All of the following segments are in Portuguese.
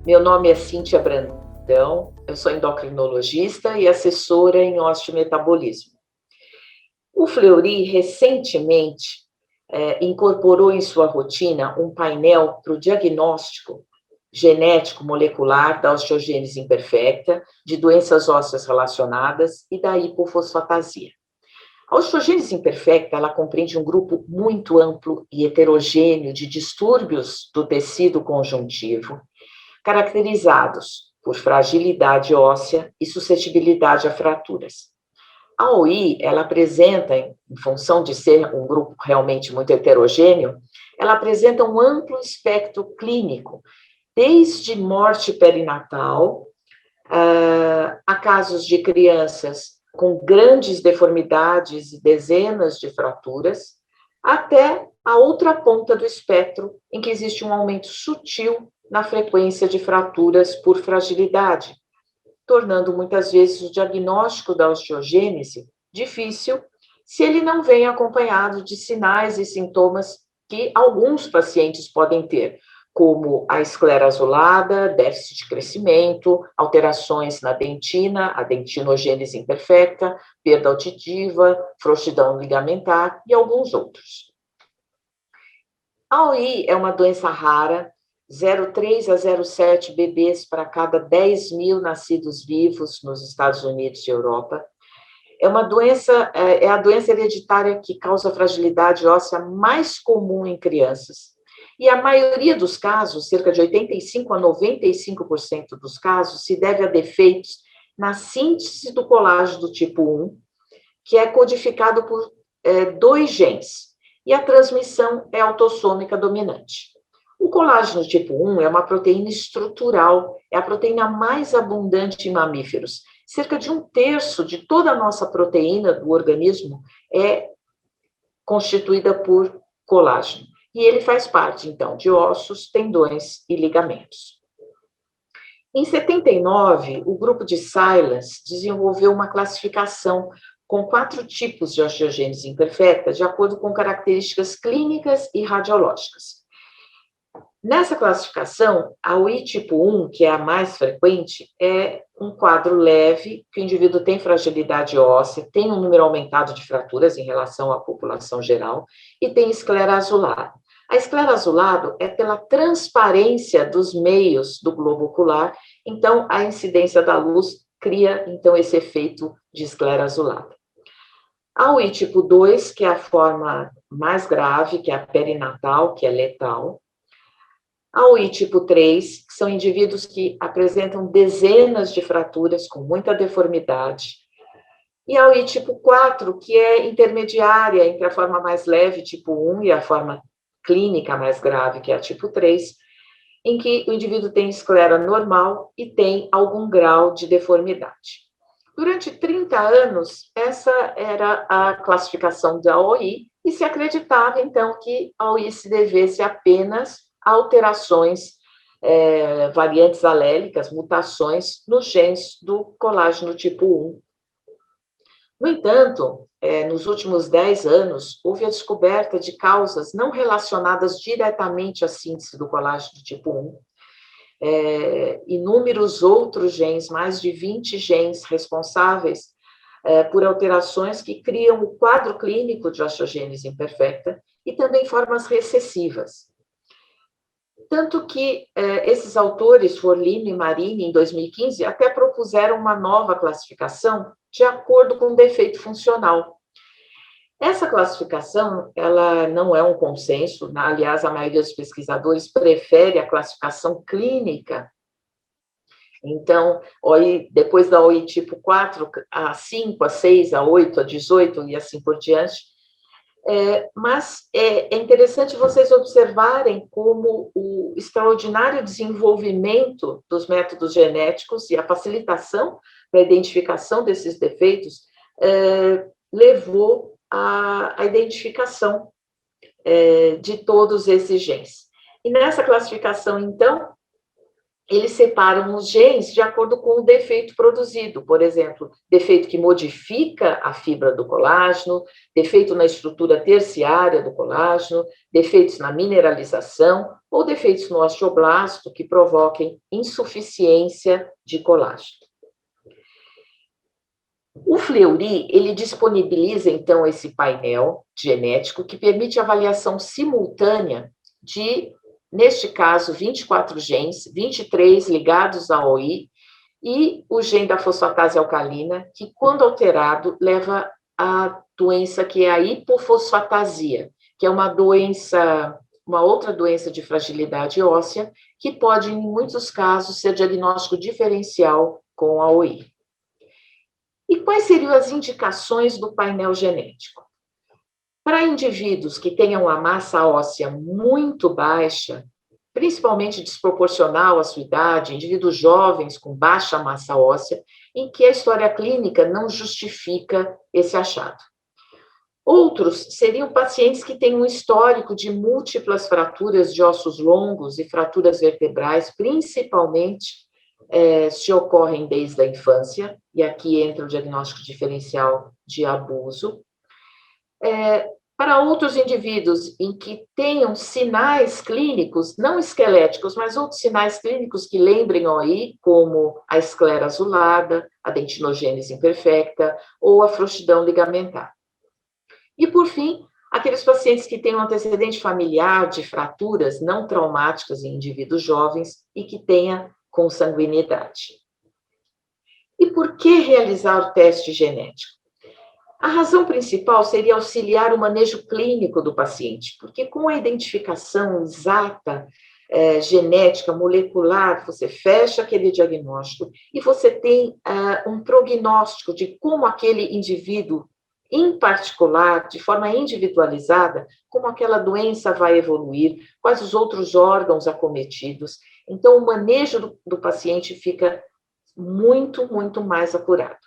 Meu nome é Cíntia Brandão, eu sou endocrinologista e assessora em osteometabolismo. O Fleury recentemente incorporou em sua rotina um painel para o diagnóstico genético molecular da osteogênese imperfecta, de doenças ósseas relacionadas e da hipofosfatasia. A osteogênese imperfecta, ela compreende um grupo muito amplo e heterogêneo de distúrbios do tecido conjuntivo, caracterizados por fragilidade óssea e suscetibilidade a fraturas. A OI, ela apresenta, em função de ser um grupo realmente muito heterogêneo, ela apresenta um amplo espectro clínico, desde morte perinatal, a casos de crianças com grandes deformidades e dezenas de fraturas, até a outra ponta do espectro, em que existe um aumento sutil na frequência de fraturas por fragilidade, tornando muitas vezes o diagnóstico da osteogênese difícil se ele não vem acompanhado de sinais e sintomas que alguns pacientes podem ter, como a esclera azulada, déficit de crescimento, alterações na dentina, a dentinogênese imperfecta, perda auditiva, frouxidão ligamentar e alguns outros. A OI é uma doença rara, 0,3 a 0,7 bebês para cada 10 mil nascidos vivos nos Estados Unidos e Europa. É uma doença, é a doença hereditária que causa fragilidade óssea mais comum em crianças. E a maioria dos casos, cerca de 85 a 95% dos casos, se deve a defeitos na síntese do colágeno do tipo 1, que é codificado por dois genes, e a transmissão é autossômica dominante. O colágeno tipo 1 é uma proteína estrutural, é a proteína mais abundante em mamíferos. Cerca de 1/3 de toda a nossa proteína do organismo é constituída por colágeno. E ele faz parte, então, de ossos, tendões e ligamentos. Em 79, o grupo de Silence desenvolveu uma classificação com 4 tipos de osteogênese imperfecta, de acordo com características clínicas e radiológicas. Nessa classificação, a UI tipo 1, que é a mais frequente, é um quadro leve, que o indivíduo tem fragilidade óssea, tem um número aumentado de fraturas em relação à população geral, e tem esclera azulada. A esclera azulada é pela transparência dos meios do globo ocular, então a incidência da luz cria, então, esse efeito de esclera azulada. A UI tipo 2, que é a forma mais grave, que é a perinatal, que é letal. A UI tipo 3, que são indivíduos que apresentam dezenas de fraturas com muita deformidade. E a UI tipo 4, que é intermediária entre a forma mais leve, tipo 1, e a forma clínica mais grave, que é a tipo 3, em que o indivíduo tem esclera normal e tem algum grau de deformidade. Durante 30 anos, essa era a classificação da OI, e se acreditava, então, que a OI se devesse apenas a alterações, variantes alélicas, mutações nos genes do colágeno tipo 1. No entanto, nos últimos 10 anos, houve a descoberta de causas não relacionadas diretamente à síntese do colágeno tipo 1, inúmeros outros genes, mais de 20 genes responsáveis por alterações que criam o quadro clínico de osteogênese imperfecta e também formas recessivas. Tanto que esses autores, Forlino e Marini, em 2015, até propuseram uma nova classificação de acordo com o defeito funcional. Essa classificação, ela não é um consenso, aliás, a maioria dos pesquisadores prefere a classificação clínica. Então, depois da OI tipo 4, a 5, a 6, a 8, a 18 e assim por diante. Mas é interessante vocês observarem como o extraordinário desenvolvimento dos métodos genéticos e a facilitação para a identificação desses defeitos levou à identificação de todos esses genes. E nessa classificação, então, eles separam os genes de acordo com o defeito produzido. Por exemplo, defeito que modifica a fibra do colágeno, defeito na estrutura terciária do colágeno, defeitos na mineralização ou defeitos no osteoblasto que provoquem insuficiência de colágeno. O Fleury, ele disponibiliza, então, esse painel genético que permite avaliação simultânea de, neste caso, 24 genes, 23 ligados à OI, e o gene da fosfatase alcalina, que, quando alterado, leva à doença que é a hipofosfatasia, que é uma doença, uma outra doença de fragilidade óssea, que pode, em muitos casos, ser diagnóstico diferencial com a OI. E quais seriam as indicações do painel genético? Para indivíduos que tenham a massa óssea muito baixa, principalmente desproporcional à sua idade, indivíduos jovens com baixa massa óssea, em que a história clínica não justifica esse achado. Outros seriam pacientes que têm um histórico de múltiplas fraturas de ossos longos e fraturas vertebrais, principalmente se ocorrem desde a infância, e aqui entra o diagnóstico diferencial de abuso. Para outros indivíduos em que tenham sinais clínicos, não esqueléticos, mas outros sinais clínicos que lembrem OI, como a esclera azulada, a dentinogênese imperfecta ou a frouxidão ligamentar. E, por fim, aqueles pacientes que têm um antecedente familiar de fraturas não traumáticas em indivíduos jovens e que tenha consanguinidade. E por que realizar o teste genético? A razão principal seria auxiliar o manejo clínico do paciente, porque com a identificação exata, genética, molecular, você fecha aquele diagnóstico e você tem um prognóstico de como aquele indivíduo, em particular, de forma individualizada, como aquela doença vai evoluir, quais os outros órgãos acometidos. Então, o manejo do paciente fica muito, muito mais apurado.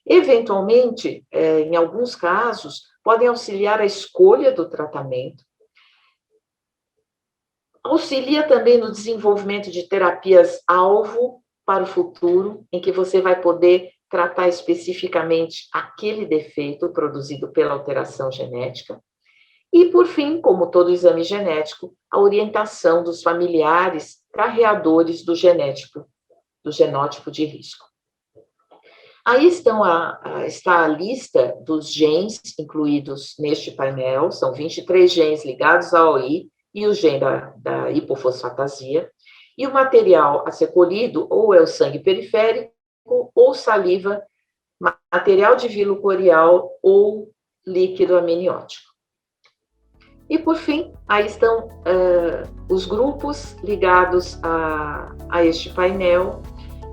Eventualmente, em alguns casos, podem auxiliar a escolha do tratamento, auxilia também no desenvolvimento de terapias-alvo para o futuro, em que você vai poder tratar especificamente aquele defeito produzido pela alteração genética. E, por fim, como todo exame genético, a orientação dos familiares carreadores do genótipo de risco. Aí está a lista dos genes incluídos neste painel, são 23 genes ligados à OI e o gene da hipofosfatasia, e o material a ser colhido ou é o sangue periférico, ou saliva, material de vilo corial ou líquido amniótico. E, por fim, aí estão os grupos ligados a este painel,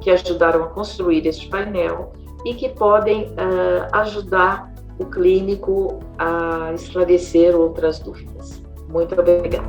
que ajudaram a construir este painel e que podem ajudar o clínico a esclarecer outras dúvidas. Muito obrigada.